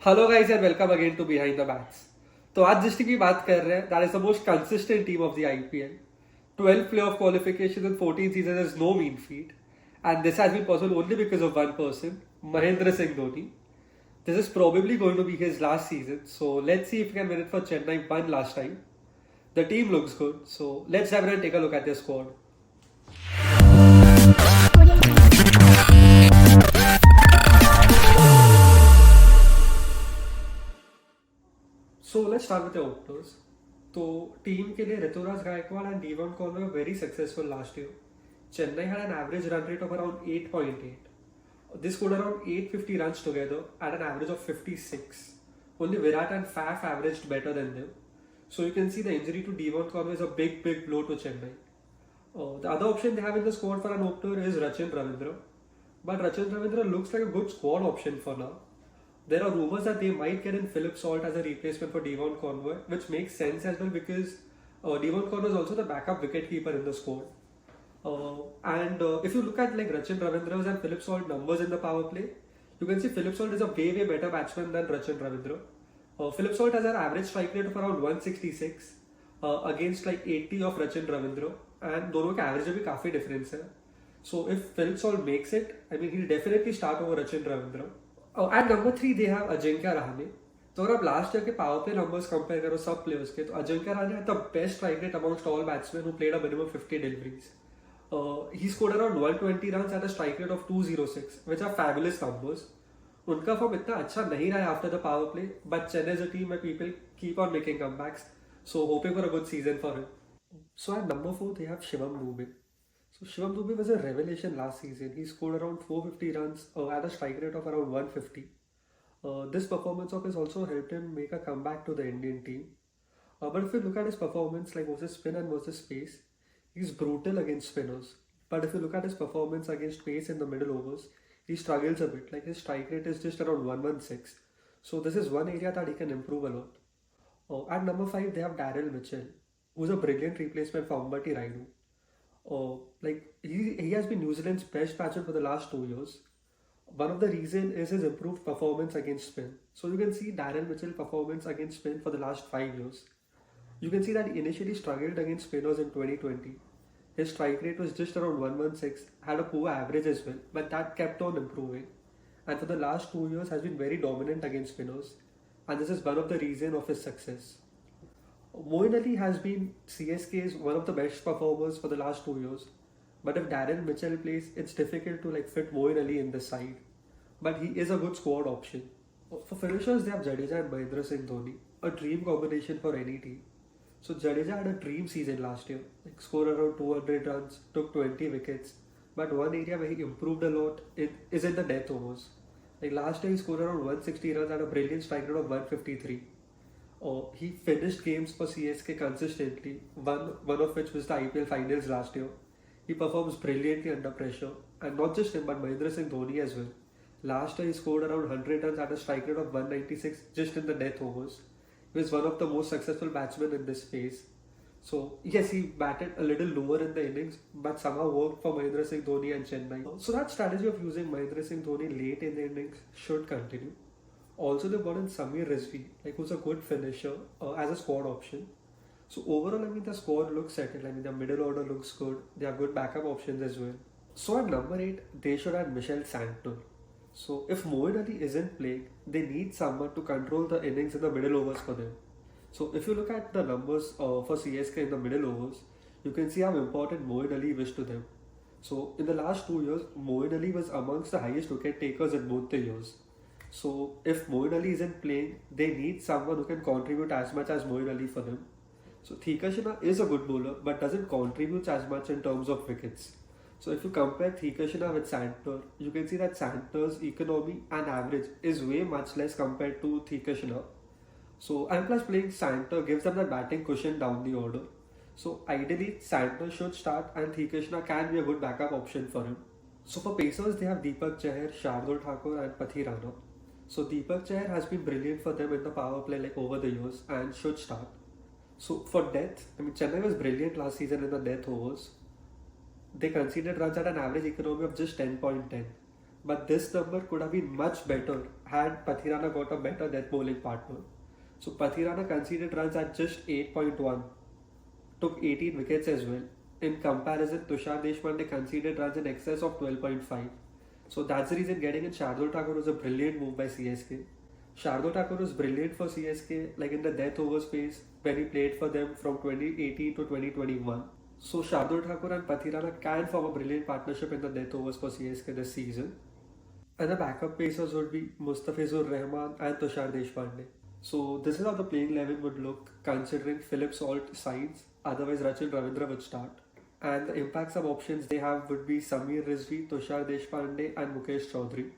Hello guys and welcome again to behind the bats. तो आज जिस टीम की बात कर रहे हैं that is the most consistent team of the IPL. 12 playoff qualification in 14 season is no mean feat and this has been possible only because of one person, Mahendra Singh Dhoni. This is probably going to be his last season, so let's see if he can win it for Chennai one last time. The team looks good, so let's have a take a look at their squad. So let's start with the openers. तो team के लिए Rituraj Gaekwad and Devon Conway were very successful last year. Chennai had an average run rate of around 8.8. They scored around 850 runs together at an average of 56. Only Virat and Faf averaged better than them. So you can see the injury to Devon Conway is a big blow to Chennai. The other option they have in the squad for an opener is Rachin Ravindra. But Rachin Ravindra looks like a good squad option for now. There are rumors that they might get in Philip Salt as a replacement for Devon Conway, which makes sense as well because Devon Conway is also the backup wicketkeeper in the squad. And if you look at like Rachin Ravindra's and Philip Salt numbers in the power play, you can see Philip Salt is a way better batsman than Rachin Ravindra. Philip Salt has an average strike rate of around 166 against like 80 of Rachin Ravindra, and दोनों के average में भी काफी difference है. So if Philip Salt makes it, I mean he'll definitely start over Rachin Ravindra. At number 3 they have Ajinkya Rahane. तो अगर आप last year के पावर प्ले नंबर्स कंपेयर करो सब प्लेयर्स के, तो Ajinkya Rahane had the best strike rate amongst all batsman who played a minimum 50 deliveries. He scored around 120 runs at a strike rate of 206 which are fabulous numbers. उनका form इतना अच्छा नहीं रहा after the power play, but Chennai is a team where people keep on making comebacks, so hoping for a good season for him. So at number 4 they have Shivam Dube. So Shivam Dube was a revelation last season. He scored around 450 runs at a strike rate of around 150. This performance of his also helped him make a comeback to the Indian team. But if you look at his performance, like versus spin and versus pace, he's brutal against spinners. But if you look at his performance against pace in the middle overs, he struggles a bit. Like his strike rate is just around 116. So this is one area that he can improve a lot. At number 5, they have Daryl Mitchell, who's a brilliant replacement for Ambati Raidu. Like he has been New Zealand's best batsman for the last 2 years. One of the reason is his improved performance against spin. So you can see Darren Mitchell performance against spin for the last 5 years. You can see that he initially struggled against spinners in 2020. His strike rate was just around 116, had a poor average as well, but that kept on improving. And for the last 2 years has been very dominant against spinners. And this is one of the reason of his success. Moeen Ali has been CSK's one of the best performers for the last 2 years. But if Darren Mitchell plays, it's difficult to like fit Moeen Ali in the side. But he is a good squad option. For finishers, they have Jadeja and Mahendra Singh Dhoni, a dream combination for any team. So Jadeja had a dream season last year, like scored around 200 runs, took 20 wickets. But one area where he improved a lot is in the death overs. Like last year, he scored around 160 runs at a brilliant strike rate of 153. He finished games for CSK consistently, one of which was the IPL finals last year. He performs brilliantly under pressure, and not just him but Mahendra Singh Dhoni as well. Last year he scored around 100 runs at a strike rate of 196 just in the death overs. He was one of the most successful batsmen in this phase. So yes, he batted a little lower in the innings, but somehow worked for Mahendra Singh Dhoni and Chennai. So that strategy of using Mahendra Singh Dhoni late in the innings should continue. Also they brought in Samir Rizvi, like who's a good finisher as a squad option. So overall, I mean, the squad looks settled. I mean, the middle order looks good. They have good backup options as well. So at number 8, they should have Michel Santner. So if Moeen Ali isn't playing, they need someone to control the innings in the middle overs for them. So if you look at the numbers for CSK in the middle overs, you can see how important Moeen Ali was to them. So in the last 2 years, Moeen Ali was amongst the highest wicket takers in both the years. So if Moeen Ali isn't playing, they need someone who can contribute as much as Moeen Ali for them. So Thikashina is a good bowler but doesn't contribute as much in terms of wickets. So if you compare Thikashina with Santner, you can see that Santner's economy and average is way much less compared to Thikashina. So and plus playing Santner gives them that batting cushion down the order. So ideally Santner should start and Thikashina can be a good backup option for him. So for pacers they have Deepak Chahar, Shardul Thakur and Pathi Rana. So Deepak Chahar has been brilliant for them in the power play like over the years and should start. So for death, I mean Chennai was brilliant last season in the death overs. They conceded runs at an average economy of just 10.10. But this number could have been much better had Pathirana got a better death bowling partner. So Pathirana conceded runs at just 8.1, took 18 wickets as well. In comparison, Tushar Deshpande conceded runs in excess of 12.5. So that's the reason getting in Shardul Thakur was a brilliant move by CSK. Shardul Thakur was brilliant for CSK, like in the death over space when he played for them from 2018 to 2021. So Shardul Thakur and Pathirana can form a brilliant partnership in the death overs for CSK this season. And the backup pacers would be Mustafizur Rahman and Tushar Deshpande. So this is how the playing 11 would look considering Philip Salt sides, otherwise Rachin Ravindra would start. And the impact sub options they have would be Samir Rizvi, Tushar Deshpande and Mukesh Chaudhary.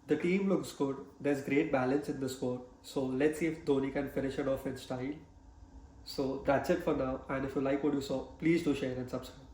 The team looks good, there's great balance in the score, so let's see if Dhoni can finish it off in style. So that's it for now, and if you like what you saw, please do share and subscribe.